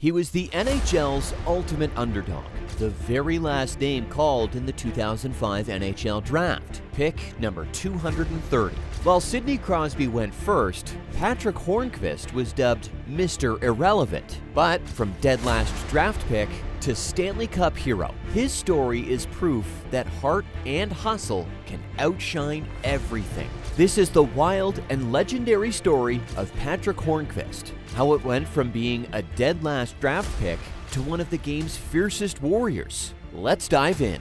He was the NHL's ultimate underdog, the very last name called in the 2005 NHL Draft, pick number 230. While Sidney Crosby went first, Patric Hörnqvist was dubbed Mr. Irrelevant. But from dead last draft pick to Stanley Cup hero, his story is proof that heart and hustle can outshine everything. This is the wild and legendary story of Patric Hörnqvist, how it went from being a dead last draft pick to one of the game's fiercest warriors. Let's dive in.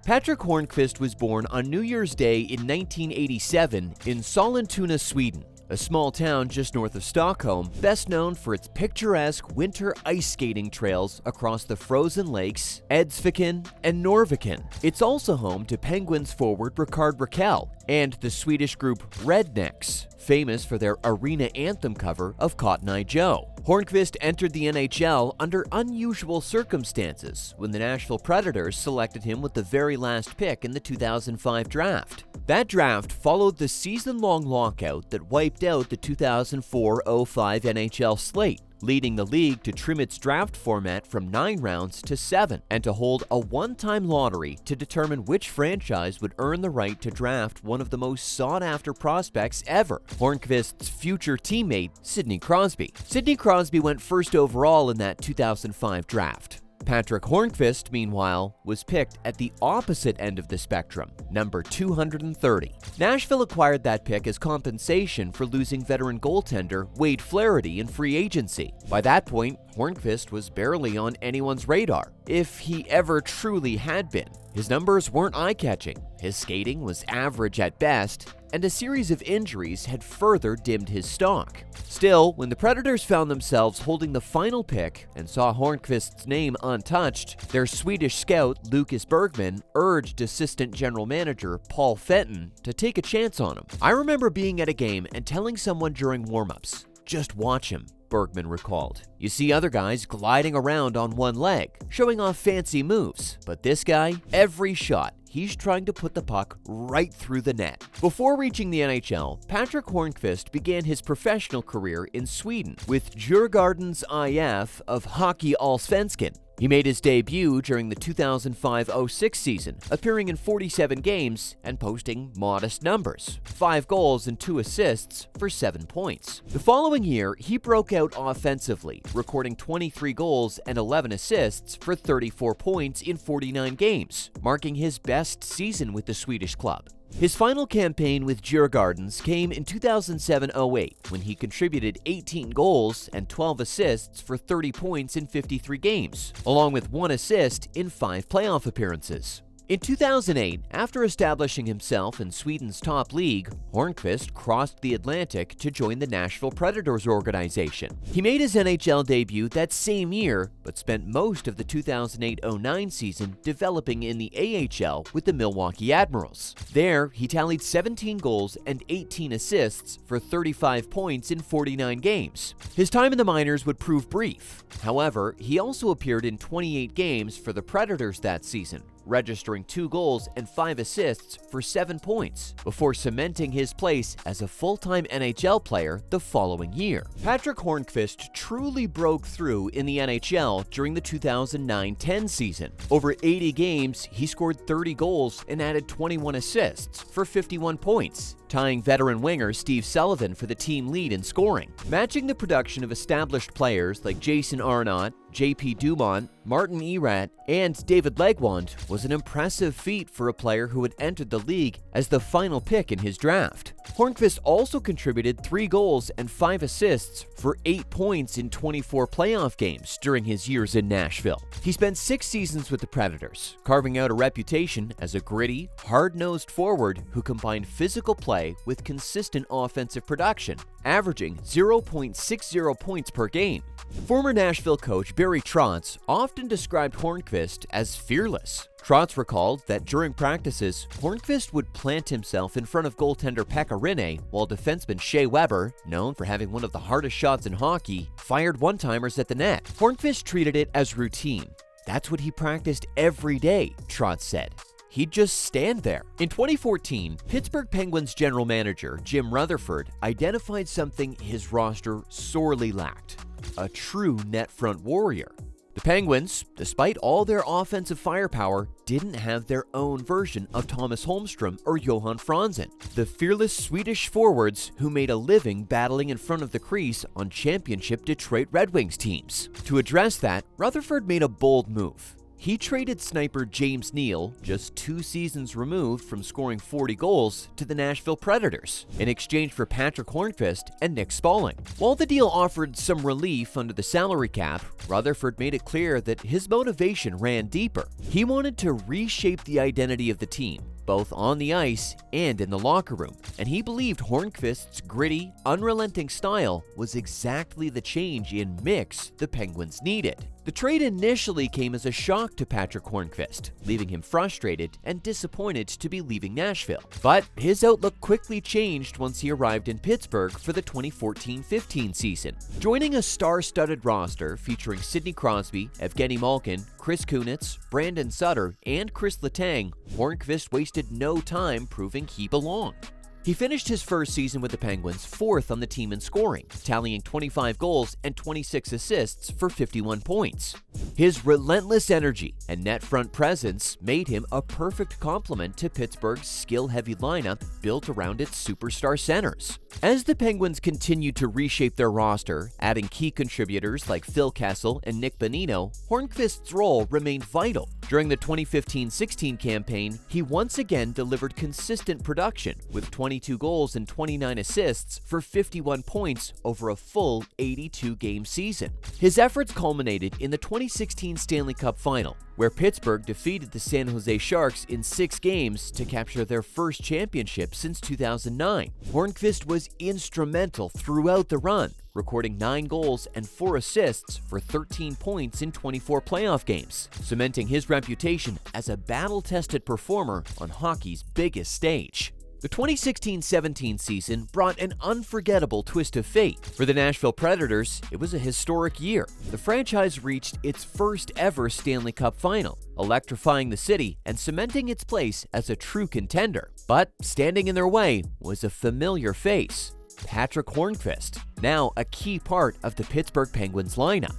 Patric Hörnqvist was born on New Year's Day in 1987 in Sollentuna, Sweden, a small town just north of Stockholm, best known for its picturesque winter ice skating trails across the frozen lakes Edsviken and Norrviken. It's also home to Penguins forward Rickard Rakell and the Swedish group Rednecks, famous for their arena anthem cover of Cotton Eye Joe. Hörnqvist entered the NHL under unusual circumstances when the Nashville Predators selected him with the very last pick in the 2005 draft. That draft followed the season-long lockout that wiped out the 2004-05 NHL slate, leading the league to trim its draft format from 9 rounds to 7, and to hold a one-time lottery to determine which franchise would earn the right to draft one of the most sought-after prospects ever, Hörnqvist's future teammate, Sidney Crosby. Sidney Crosby went first overall in that 2005 draft. Patric Hörnqvist, meanwhile, was picked at the opposite end of the spectrum, number 230. Nashville acquired that pick as compensation for losing veteran goaltender Wade Flaherty in free agency. By that point, Hörnqvist was barely on anyone's radar, if he ever truly had been. His numbers weren't eye-catching, his skating was average at best, and a series of injuries had further dimmed his stock. Still, when the Predators found themselves holding the final pick and saw Hörnqvist's name untouched, their Swedish scout Lucas Bergman urged assistant general manager Paul Fenton to take a chance on him. "I remember being at a game and telling someone during warm-ups, 'Just watch him,'" Bergman recalled. "You see other guys gliding around on one leg, showing off fancy moves, but this guy, every shot, he's trying to put the puck right through the net." Before reaching the NHL, Patric Hörnqvist began his professional career in Sweden with Djurgårdens IF of Hockey Allsvenskan. He made his debut during the 2005-06 season, appearing in 47 games and posting modest numbers, 5 goals and 2 assists for 7 points. The following year, he broke out offensively, recording 23 goals and 11 assists for 34 points in 49 games, marking his best season with the Swedish club. His final campaign with Djurgårdens came in 2007-08, when he contributed 18 goals and 12 assists for 30 points in 53 games, along with 1 assist in 5 playoff appearances. In 2008, after establishing himself in Sweden's top league, Hörnqvist crossed the Atlantic to join the Nashville Predators organization. He made his NHL debut that same year, but spent most of the 2008-09 season developing in the AHL with the Milwaukee Admirals. There, he tallied 17 goals and 18 assists for 35 points in 49 games. His time in the minors would prove brief. However, he also appeared in 28 games for the Predators that season, registering 2 goals and 5 assists for 7 points, before cementing his place as a full-time NHL player the following year. Patric Hörnqvist truly broke through in the NHL during the 2009-10 season. Over 80 games, he scored 30 goals and added 21 assists for 51 points, tying veteran winger Steve Sullivan for the team lead in scoring. Matching the production of established players like Jason Arnott, J.P. Dumont, Martin Erat, and David Legwand was an impressive feat for a player who had entered the league as the final pick in his draft. Hörnqvist also contributed 3 goals and 5 assists for 8 points in 24 playoff games during his years in Nashville. He spent 6 seasons with the Predators, carving out a reputation as a gritty, hard-nosed forward who combined physical play with consistent offensive production, averaging 0.60 points per game. Former Nashville coach Barry Trotz often described Hörnqvist as fearless. Trotz recalled that during practices, Hörnqvist would plant himself in front of goaltender Pekka Rinne, while defenseman Shea Weber, known for having one of the hardest shots in hockey, fired one-timers at the net. Hörnqvist treated it as routine. That's what he practiced every day, Trotz said. he'd just stand there. In 2014, Pittsburgh Penguins general manager Jim Rutherford identified something his roster sorely lacked: a true net front warrior. The Penguins, despite all their offensive firepower, didn't have their own version of Thomas Holmstrom or Johan Franzen, the fearless Swedish forwards who made a living battling in front of the crease on championship Detroit Red Wings teams. To address that, Rutherford made a bold move. He traded sniper James Neal, just 2 seasons removed from scoring 40 goals, to the Nashville Predators in exchange for Patric Hörnqvist and Nick Spalling. While the deal offered some relief under the salary cap, Rutherford made it clear that his motivation ran deeper. He wanted to reshape the identity of the team, both on the ice and in the locker room, and he believed Hörnqvist's gritty, unrelenting style was exactly the change in mix the Penguins needed. The trade initially came as a shock to Patric Hörnqvist, leaving him frustrated and disappointed to be leaving Nashville. But his outlook quickly changed once he arrived in Pittsburgh for the 2014-15 season. Joining a star-studded roster featuring Sidney Crosby, Evgeny Malkin, Chris Kunitz, Brandon Sutter, and Chris Letang, Hörnqvist wasted no time proving he belonged. He finished his first season with the Penguins 4th on the team in scoring, tallying 25 goals and 26 assists for 51 points. His relentless energy and net front presence made him a perfect complement to Pittsburgh's skill-heavy lineup built around its superstar centers. As the Penguins continued to reshape their roster, adding key contributors like Phil Kessel and Nick Bonino, Hörnqvist's role remained vital. During the 2015-16 campaign, he once again delivered consistent production with 22 goals and 29 assists for 51 points over a full 82-game season. His efforts culminated in the 2016 Stanley Cup Final, where Pittsburgh defeated the San Jose Sharks in 6 games to capture their first championship since 2009. Hörnqvist was instrumental throughout the run, recording 9 goals and 4 assists for 13 points in 24 playoff games, cementing his reputation as a battle-tested performer on hockey's biggest stage. The 2016-17 season brought an unforgettable twist of fate. For the Nashville Predators, it was a historic year. The franchise reached its first ever Stanley Cup final, electrifying the city and cementing its place as a true contender. But standing in their way was a familiar face: Patric Hörnqvist, now a key part of the Pittsburgh Penguins lineup.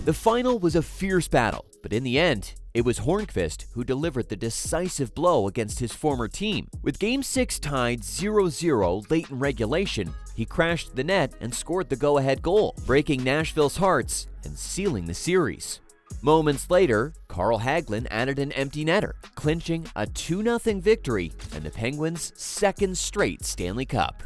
The final was a fierce battle, but in the end, it was Hörnqvist who delivered the decisive blow against his former team. With Game 6 tied 0-0 late in regulation, he crashed the net and scored the go-ahead goal, breaking Nashville's hearts and sealing the series. Moments later, Carl Hagelin added an empty netter, clinching a 2-0 victory and the Penguins' second straight Stanley Cup.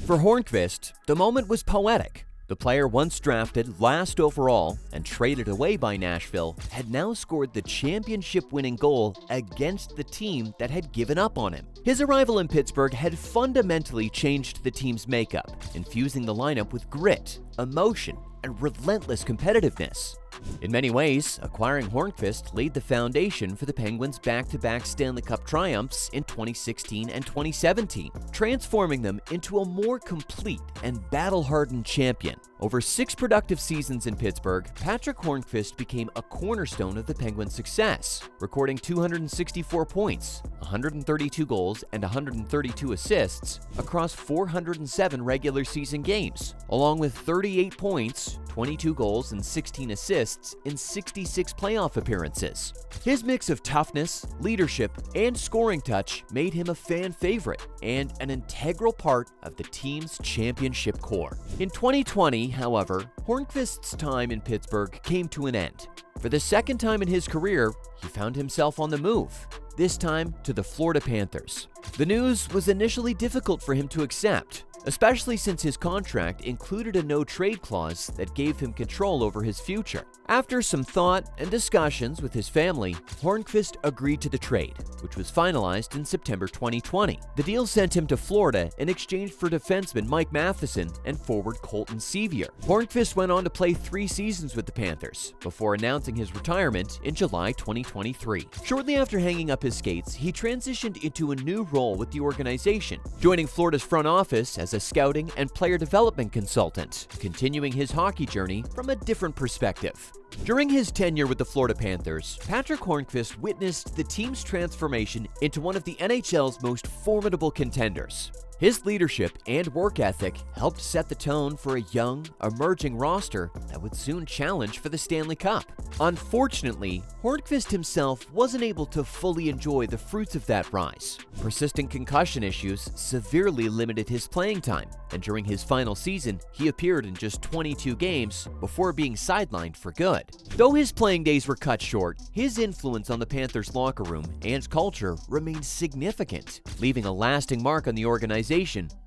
For Hörnqvist, the moment was poetic. The player once drafted last overall and traded away by Nashville had now scored the championship-winning goal against the team that had given up on him. His arrival in Pittsburgh had fundamentally changed the team's makeup, infusing the lineup with grit, emotion, and relentless competitiveness. In many ways, acquiring Hörnqvist laid the foundation for the Penguins' back-to-back Stanley Cup triumphs in 2016 and 2017, transforming them into a more complete and battle-hardened champion. Over 6 productive seasons in Pittsburgh, Patric Hörnqvist became a cornerstone of the Penguins' success, recording 264 points, 132 goals, and 132 assists across 407 regular season games, along with 38 points, 22 goals, and 16 assists in 66 playoff appearances. His mix of toughness, leadership, and scoring touch made him a fan favorite and an integral part of the team's championship core. In 2020, however, Hörnqvist's time in Pittsburgh came to an end. For the second time in his career, he found himself on the move, this time to the Florida Panthers. The news was initially difficult for him to accept, especially since his contract included a no-trade clause that gave him control over his future. After some thought and discussions with his family, Hörnqvist agreed to the trade, which was finalized in September 2020. The deal sent him to Florida in exchange for defenseman Mike Matheson and forward Colton Sevier. Hörnqvist went on to play 3 seasons with the Panthers before announcing his retirement in July 2023. Shortly after hanging up his skates, he transitioned into a new role with the organization, joining Florida's front office as a scouting and player development consultant, continuing his hockey journey from a different perspective. During his tenure with the Florida Panthers, Patric Hörnqvist witnessed the team's transformation into one of the NHL's most formidable contenders. His leadership and work ethic helped set the tone for a young, emerging roster that would soon challenge for the Stanley Cup. Unfortunately, Hörnqvist himself wasn't able to fully enjoy the fruits of that rise. Persistent concussion issues severely limited his playing time, and during his final season, he appeared in just 22 games before being sidelined for good. Though his playing days were cut short, his influence on the Panthers' locker room and culture remained significant, leaving a lasting mark on the organization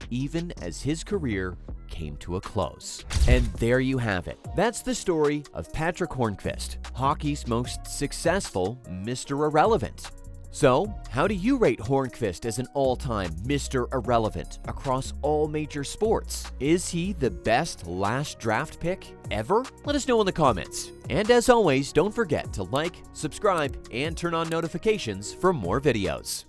even as his career came to a close. And there you have it. That's the story of Patric Hörnqvist, hockey's most successful Mr. Irrelevant. So, how do you rate Hörnqvist as an all-time Mr. Irrelevant across all major sports? Is he the best last draft pick ever? Let us know in the comments. And as always, don't forget to like, subscribe, and turn on notifications for more videos.